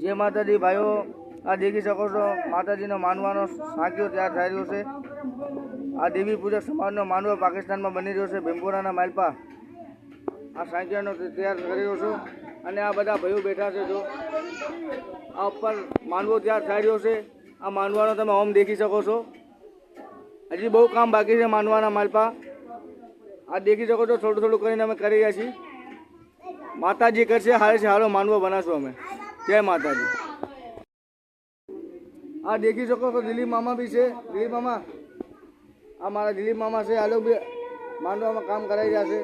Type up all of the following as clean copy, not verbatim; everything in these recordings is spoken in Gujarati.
जय माताजी भाईओ आ देखी सको छो माताजी नो मानवानो साक्यो तैयार થઈ રહ્યો છે। आ देवी पूजक समाजનો માનવો પાકિસ્તાનમાં બની રહ્યો છે। ભીમપુરાના માલપા આ સાક્યાનો તૈયાર કરી રહ્યો છું અને આ બધા ભાઈઓ બેઠા છે। જો આ ઉપર માનવો તૈયાર થઈ રહ્યો છે। આ માનવાનો તમે હોમ દેખી શકો છો। હજી બહુ કામ બાકી છે માનવાના માલપા। આ દેખી શકો છો થોડું થોડું કરીને અમે કરી રહ્યા છીએ। માતાજી કરશે હારે છે હારો માનવો બનાવશું અમે। जय माताजी। आ देखी सको तो दिलीप मामा भी है। दिलीप मामा हमारा दिलीप मामा से आ लोग भी मानवा में काम कराई जाते।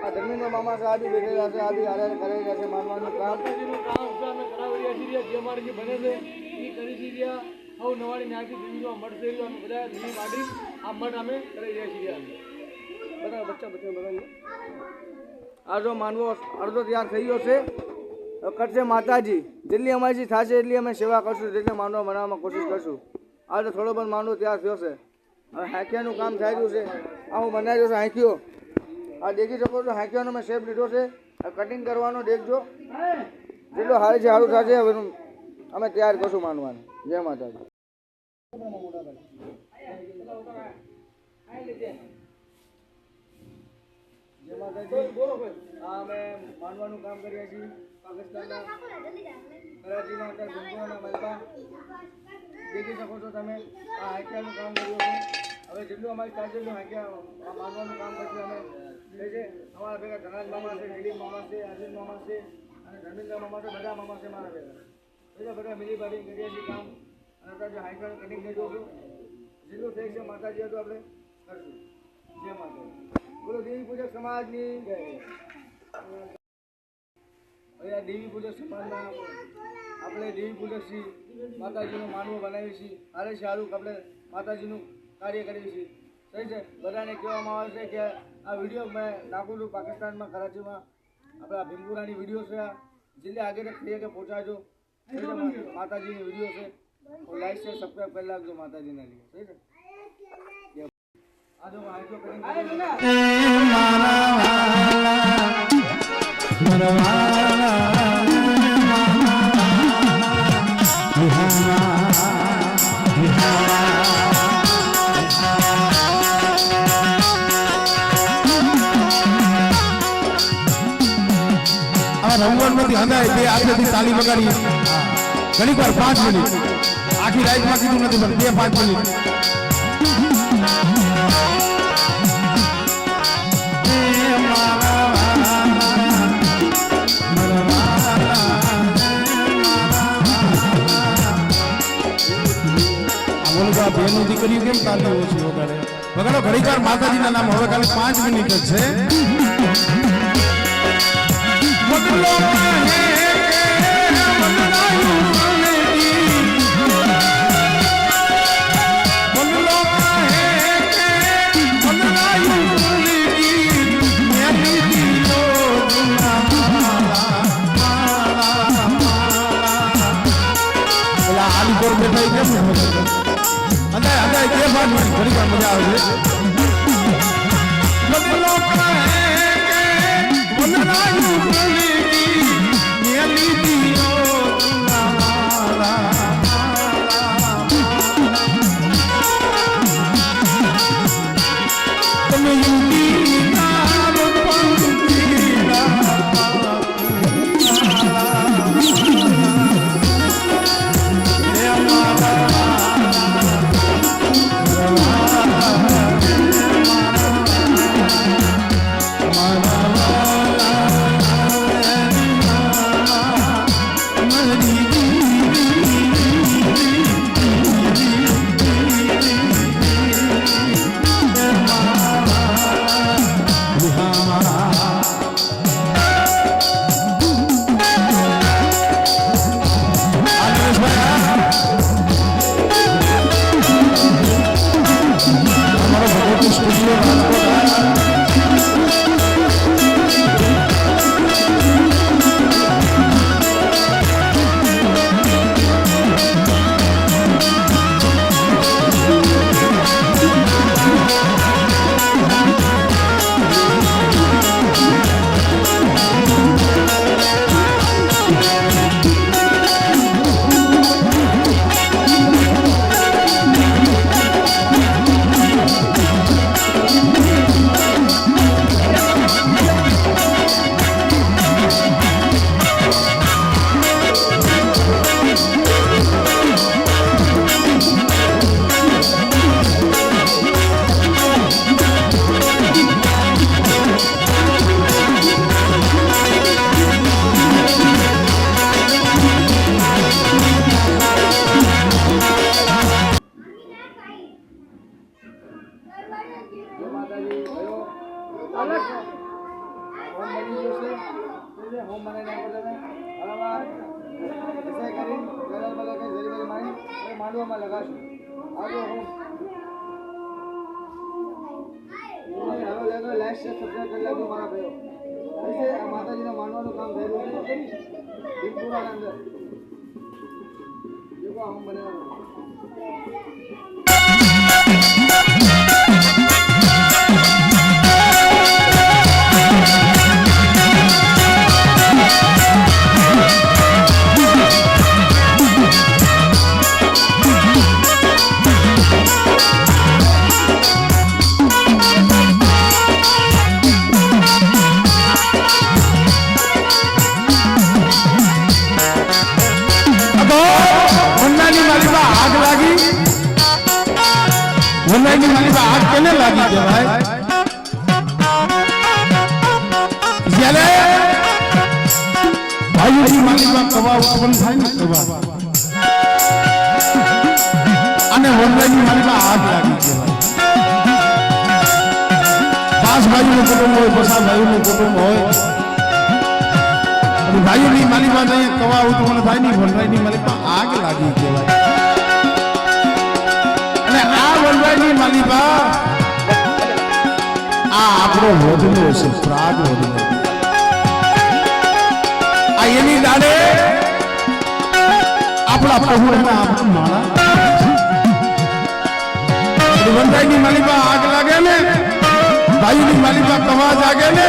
आ धर्मेंद्र मामा से आ भी बैठे जाते आ भी आधार कराई जाते मानवा में काम हमारे जी बने थे ये करी दीजिए और नवाड़ी नाची दिल्ली मठ से हम बता दिल्ली माडी आ मठ हमें कराई जाए बता बच्चा बच्चा बताइए। आ जो मानवो अर्धो तैयार થઈ ગયો છે करशे माताजी जेटली अमारी थाशे एटली अमे सेवा करशुं जेटले मानवा बनाववानी कोशिश करशुं। आ तो थोड़ो पण मानवो तैयार थयो छे। हवे हांकियानुं काम થઈ રહ્યું છે। आ હું બનાવી રહ્યો છું हांकियो। आ देखी શકો છો हांकियानो मैं शेप લીધો છે। आ कटिंग करवानो देखजो जेटलो हारे છે हाરું थाशे। હવે અમે તૈયાર કરશું માનવાને। जय माताजी। जय माताजी। आ मैं मानवानुं काम करीએ છીએ पाकिस्तानના કરાચીમાં અંદર ભીમપુરાના માલપા દેખી શકો છો તમે। આ હાંકિયાનું કામ કર્યું છે। હવે જેટલું અમારી પાસે જેટલું હાંકિયા માનવાનું કામ કરશું અમે એટલે છે। અમારા ભેગા ધનાજ મામા છે, દિલીપ મામા છે, અર્જુન મામા છે અને ધર્મેન્દ્ર મામા છે। બધા મામા છે મારા ભેગા બધા મિલી બાળી કરીએ છીએ કામ। અને અત્યારે જો હાંકિયાનું કટિંગ થઈ ગયું છું જેટલું થઈ છે માતાજી હતું આપણે કરશું। જય માતાજી। બોલો દેવી પૂજક સમાજની જય। હવે દેવી પૂજક સમાજના આપણે દેવી પૂજક શ્રી માતાજીનો માનવો બનાવીએ છીએ। હારે સારું આપણે માતાજીનું કાર્ય કરીએ છીએ। સહી છે। બધાને કહેવામાં આવે છે કે આ વિડીયો મેં નાખું છું પાકિસ્તાનમાં કરાચીમાં આપણા ભીમપુરાની વિડીયો છે। આ જલ્દી આગે તક થઈ કે પહોંચાડજો। માતાજીની વિડીયો છે લાઈક છે સબસ્ક્રાઈબ કરી નાખજો માતાજીના लिए। સહી છે। આ જો હાઈકો કરીને રંગવણમાંથી હંધાય બે હાથેથી તાલી વગાડી ઘણી વાર 5 મિનિટ આખી રાતમાં કીધું નથી પણ 2-5 મિનિટ બેનું દીકરીઓ કેમ તાલી ઓછી વગાડે વગાડો ઘણી વાર માતાજીના નામ। હવે ખાલી 5 મિનિટ જ છે। मजा આવે હોમ બની ગયો છે હોમ બનાવીને આપણે હવે કરી ગરલ બગલ કઈ જરી બરી મારી અને માંડવામાં લગાશું આગળ હોમ હવે લાઈક શેર સબસ્ક્રાઇબ કરી લેજો મારા ભાઈઓ ऐसे આ માતાજીના માંડવાનું કામ થઈ રહ્યું છે દીપપુરાના અંદર देखो हम बनाया વનરાયની માલિકા આગ કેને લાગી છે ભાઈ જ્યારે વાયુની માલિકા કવા ઉત્પન્ન થાય ને કવા અને વનરાયની માલિકા આગ લાગી છે ભાઈ પાંચ ભાઈઓનું કુટુંબ હોય પસાર ભાઈઓનું કુટુંબ હોય અને વાયુની માલિકા કવા ઉત્પન્ન થાય ને વનરાયની માલિકા આગ લાગી છે ભાઈ વનરાયની માલિકા આ આપણો વધનો છે પ્રાગ વધનો આ એની દાડે આપણા પ્રભુના આપણું માળા વનરાયની માલિકા આગ લાગે ને વાયુની માલિકા કવા જાગે ને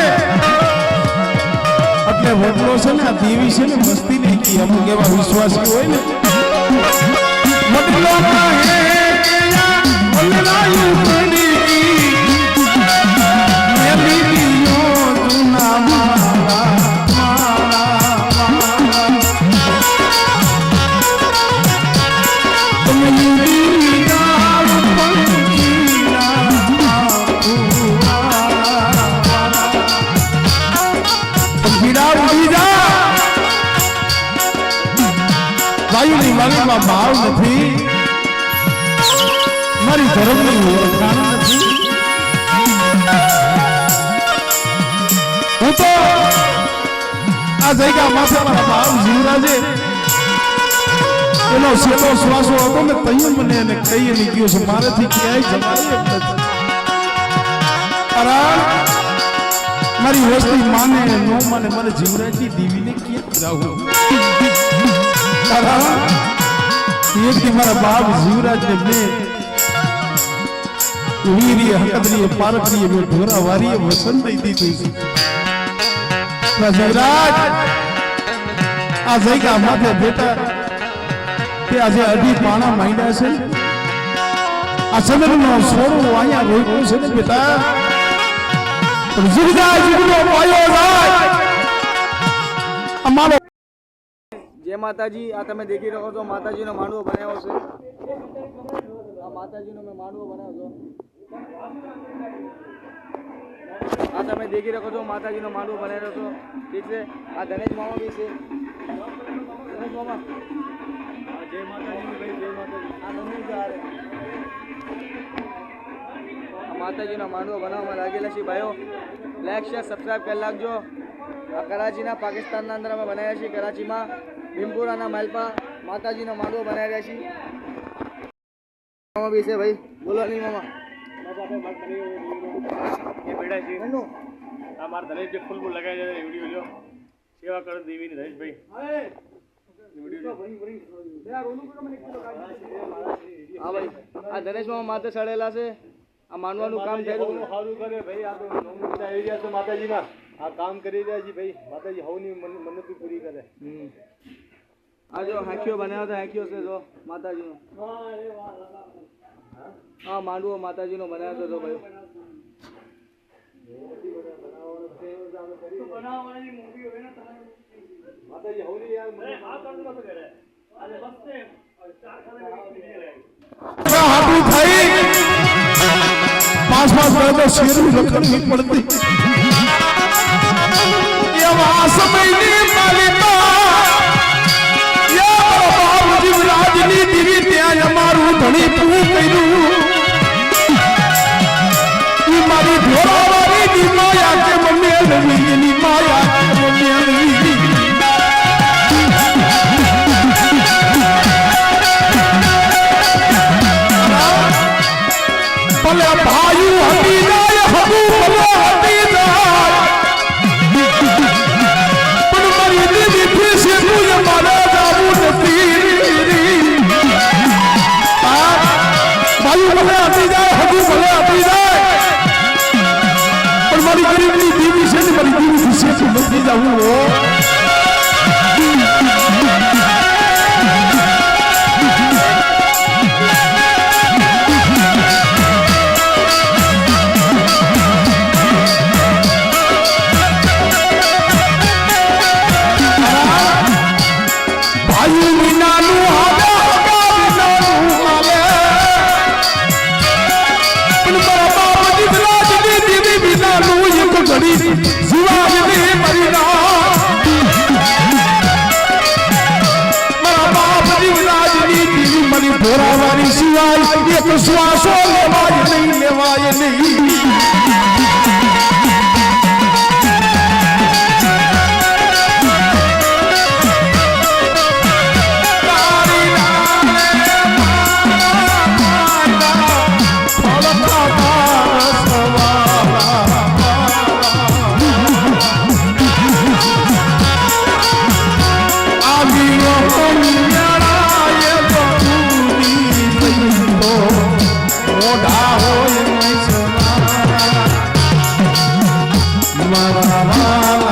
એટલે વધનો છે ને આ દેવી છે ને મસ્તી નહીં કી અમુક એવા વિશ્વાસી હોય ને મતલબ વાયુની વાલીમાં ભાવ નથી મારી ધર્મની ઓળખાણ નથી હું તો આ જગ્યા માથે મારા ભાવ જીવરાજે એનો સીધો શ્વાસો હતો ને તૈયું મને એને કહીએ નહીં ગયો છે મારાથી ક્યાંય જમાય મારી વસ્તી માને નો માને મને જીવરાજની દેવીને ક્યાં જાવું એક મારા બાપ જીવરાજ ને મેં વીરીય હકદરીય પારકરીય મેં ઢોરા વારીય વસન દઈ દીધું છે જીવરાજ આ જગ્યા માથે બેટા તે આજે અઢી પાણા માંડ્યા છે આ ચંદ્રનો સોળો અહીંયા રોક્યો છે ને બેટા જીવરાજ જીવનો પાયો જાય અમારો जय माताजी आ તમે દેખી રહ્યો છો માતાજીનો માંડવો બનાવ્યો છે આ માતાજીનો મેં માંડવો બનાવ્યો છે આ તમે દેખી રહ્યો છો માતાજીનો માંડવો બનાવ્યો છો ઠીક છે આ ગણેશ મામા બી છે ગણેશ મામા જય માતાજી ભાઈ જય માતાજી આ નમું છે આ માતાજીનો માંડવો બનાવવામાં લાગેલા છે ભાઈઓ લાઈક શેર સબસ્ક્રાઇબ કરી નાખજો આ કરાચીના પાકિસ્તાનના અંદર અમે બનાવ્યા છીએ કરાચીમાં ભીમપુરાના માલપા માતાજીનો માંડવો બનાવી રહ્યા છીએ મામા બી છે ભાઈ બોલો નહીં મામા એ બેડા છે આ મારા ધનેશ જે ફૂલ લગાવી જાય વિડીયો લ્યો સેવા કરો દેવીની ધનેશભાઈ હા ભાઈ આ ધનેશ મામા માથે ચડેલા છે આ માંડવાનું કામ થયું સારું કરે ભાઈ આ તો એરિયા છે માતાજીના આ કામ કરી રહ્યા છે ભાઈ માતાજી હવની મન્નત પૂરી કરે આ જો હાંખ્યો બનાવ્યો તો હાંખ્યો છે જો માતાજીનો હા માંડવો માતાજીનો બનાવ્યો હતો ભાઈ માતાજી હવની યાર पास तो शेर रखनी पड़ती ये समय जीवराजनी देवी त्या अमारू धनी पूर कर्यु मारी ढोरा वाली दी माया के मम्मी જીતી જવું હો ભોરાવારી સિવાય એક શ્વાસો લેવાય નહીં મારા